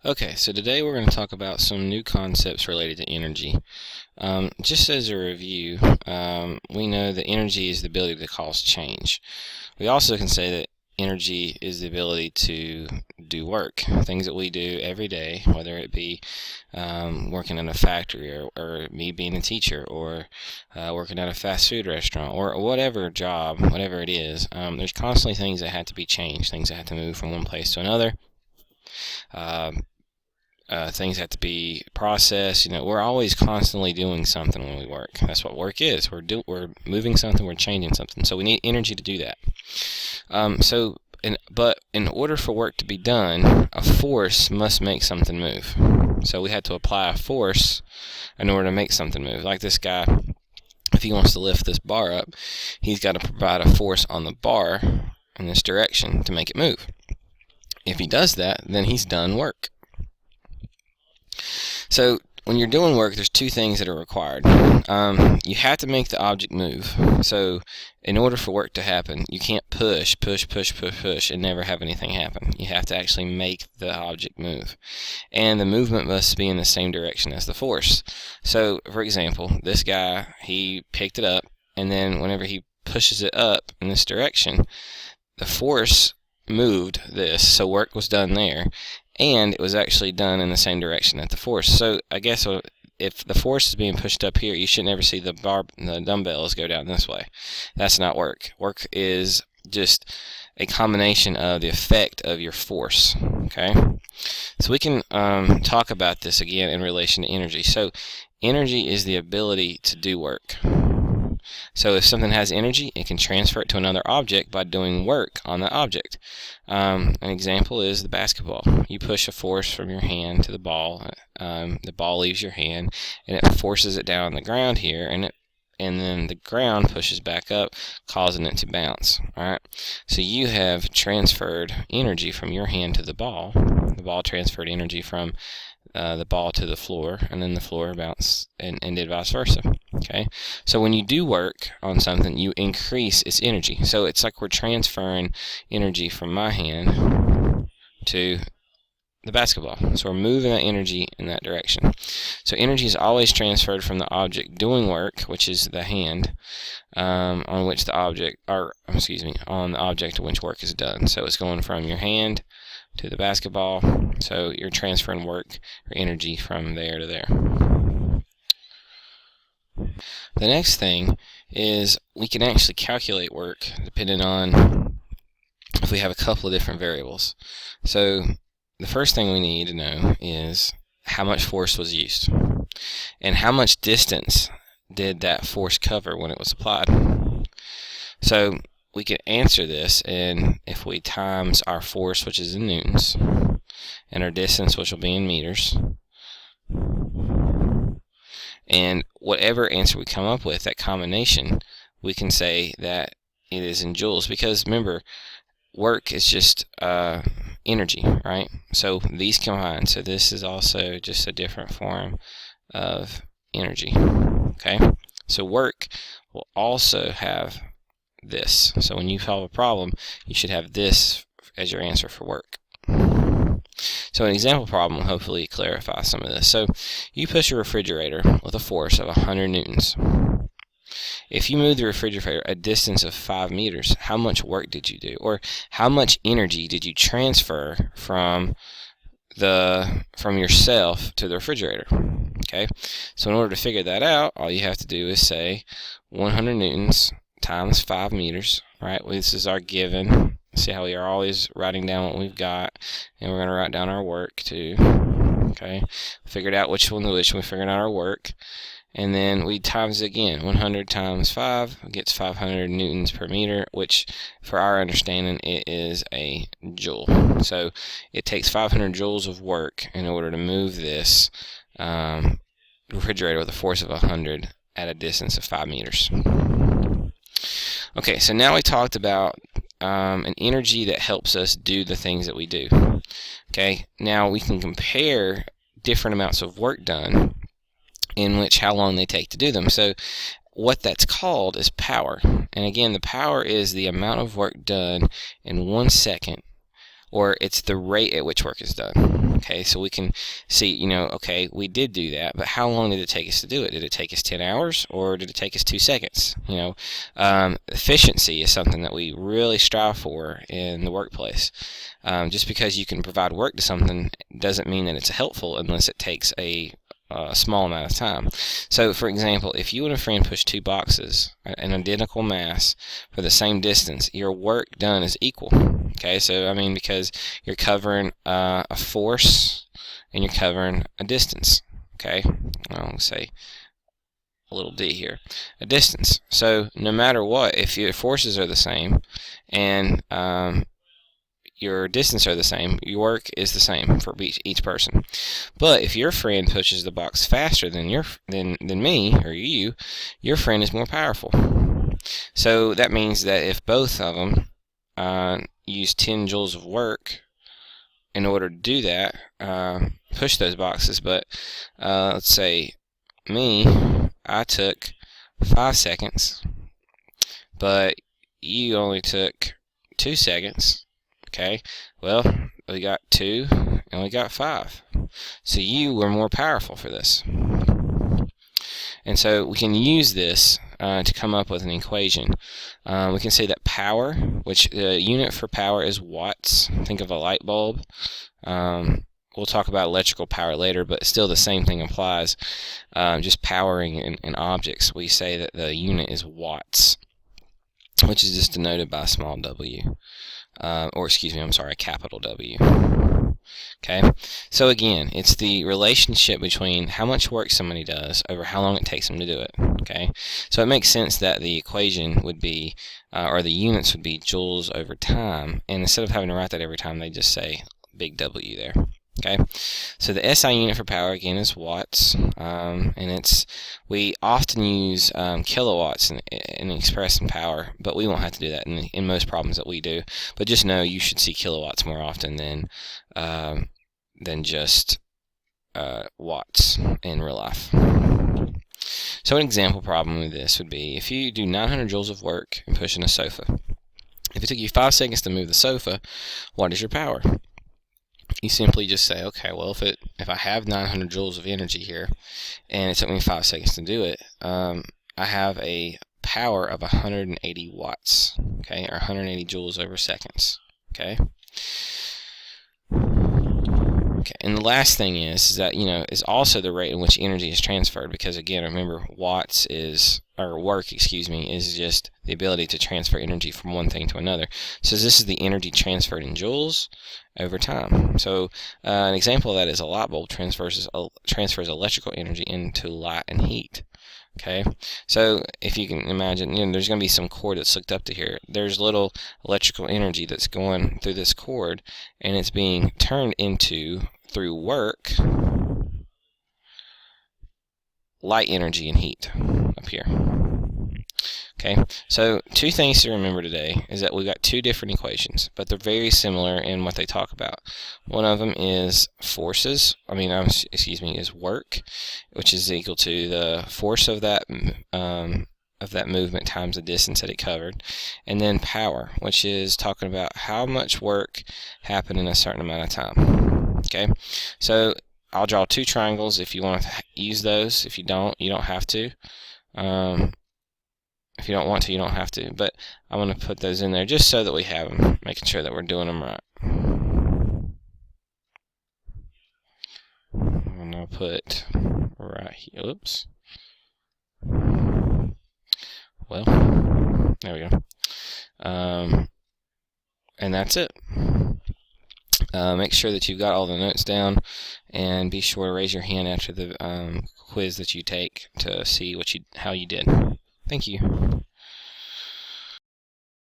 Okay, so today we're going to talk about some new concepts related to energy. Just as a review, we know that energy is the ability to cause change. We also can say that energy is the ability to do work, things that we do every day, whether it be working in a factory or me being a teacher or working at a fast food restaurant or whatever job, whatever it is. There's constantly things that have to be changed, things that have to move from one place to another. Things have to be processed. We're always constantly doing something when we work. That's what work is. We're moving something. We're changing something. So we need energy to do that. But in order for work to be done, a force must make something move. So we had to apply a force in order to make something move. Like this guy, if he wants to lift this bar up, he's got to provide a force on the bar in this direction to make it move. If he does that, then he's done work. So when you're doing work, there's two things that are required. You have to make the object move. So in order for work to happen, you can't push and never have anything happen. You have to actually make the object move. And the movement must be in the same direction as the force. So for example, this guy, he picked it up, and then whenever he pushes it up in this direction, the force moved this, so work was done there, and it was actually done in the same direction as the force. So I guess if the force is being pushed up here, you should never see the dumbbells go down this way. That's not work. Work is just a combination of the effect of your force. Okay, so we can talk about this again in relation to energy. So energy is the ability to do work. So if something has energy, it can transfer it to another object by doing work on the object. An example is the basketball. You push a force from your hand to the ball leaves your hand, and it forces it down on the ground here, and then the ground pushes back up, causing it to bounce. Alright, so you have transferred energy from your hand to the ball. The ball transferred energy from the ball to the floor, and then the floor bounced and did vice versa. Okay, so when you do work on something, you increase its energy. So it's like we're transferring energy from my hand to the basketball. So we're moving that energy in that direction. So energy is always transferred from the object doing work, which is the hand, on the object in which work is done. So it's going from your hand to the basketball. So you're transferring work or energy from there to there. The next thing is we can actually calculate work depending on if we have a couple of different variables. So the first thing we need to know is how much force was used and how much distance did that force cover when it was applied. So we can answer this, and if we times our force, which is in newtons, and our distance, which will be in meters, and whatever answer we come up with, that combination, we can say that it is in joules, because remember, work is just energy, right? So these combine. So this is also just a different form of energy. Okay, so work will also have this. So when you solve a problem, you should have this as your answer for work. So an example problem will hopefully clarify some of this. So you push a refrigerator with a force of 100 newtons. If you move the refrigerator a distance of 5 meters, how much work did you do? Or how much energy did you transfer from yourself to the refrigerator? Okay, so in order to figure that out, all you have to do is say 100 newtons times 5 meters, right? Well, this is our given. See how we are always writing down what we've got, and we're going to write down our work too. Okay, figured out which one we figured out our work, and then we times it again. 100 times 5 gets 500 newtons per meter, which for our understanding it is a joule. So it takes 500 joules of work in order to move this refrigerator with a force of 100 at a distance of 5 meters. Okay, so now we talked about an energy that helps us do the things that we do. Okay, now we can compare different amounts of work done in which how long they take to do them. So what that's called is power. And again, the power is the amount of work done in 1 second or it's the rate at which work is done. Okay, so we can see, okay, we did do that, but how long did it take us to do it? Did it take us 10 hours, or did it take us 2 seconds? Efficiency is something that we really strive for in the workplace. Just because you can provide work to something doesn't mean that it's helpful unless it takes a small amount of time. So, for example, if you and a friend push 2 boxes, an identical mass for the same distance, your work done is equal. Okay, so because you're covering a force and you're covering a distance. Okay, I'll say a little d here, a distance. So no matter what, if your forces are the same and your distance are the same, your work is the same for each person. But if your friend pushes the box faster than me or you, your friend is more powerful. So that means that if both of them use 10 joules of work in order to do that, push those boxes, but let's say me, I took 5 seconds, but you only took 2 seconds. Okay, well, we got 2 and we got 5. So you were more powerful for this. And so we can use this to come up with an equation. We can say that power, which the unit for power is watts. Think of a light bulb. We'll talk about electrical power later, but still the same thing applies. Just powering in objects, we say that the unit is watts, which is just denoted by a small w. A capital W. Okay, so again, it's the relationship between how much work somebody does over how long it takes them to do it. Okay, so it makes sense that the equation would be, or the units would be joules over time, and instead of having to write that every time, they just say big W there. Okay, so the SI unit for power again is watts, and we often use kilowatts in expressing power, but we won't have to do that in most problems that we do. But just know you should see kilowatts more often than just watts in real life. So an example problem with this would be if you do 900 joules of work in pushing a sofa. If it took you 5 seconds to move the sofa, what is your power? You simply just say, okay, well, if I have 900 joules of energy here, and it took me 5 seconds to do it, I have a power of 180 watts, okay, or 180 joules over seconds, okay. Okay, and the last thing is that is also the rate in which energy is transferred, because again, remember, work is just the ability to transfer energy from one thing to another. So this is the energy transferred in joules over time. So an example of that is a light bulb transfers electrical energy into light and heat. Okay, so if you can imagine, there's going to be some cord that's hooked up to here. There's little electrical energy that's going through this cord, and it's being turned into, through work, light energy and heat up here. Okay, so 2 things to remember today is that we've got 2 different equations, but they're very similar in what they talk about. One of them is is work, which is equal to the force of that movement times the distance that it covered, and then power, which is talking about how much work happened in a certain amount of time. Okay, so I'll draw 2 triangles if you want to use those. If you don't, you don't have to. If you don't want to, you don't have to, but I'm going to put those in there just so that we have them, making sure that we're doing them right. I'm going to put right here, oops. Well, there we go. And that's it. Make sure that you've got all the notes down, and be sure to raise your hand after the quiz that you take to see how you did. Thank you.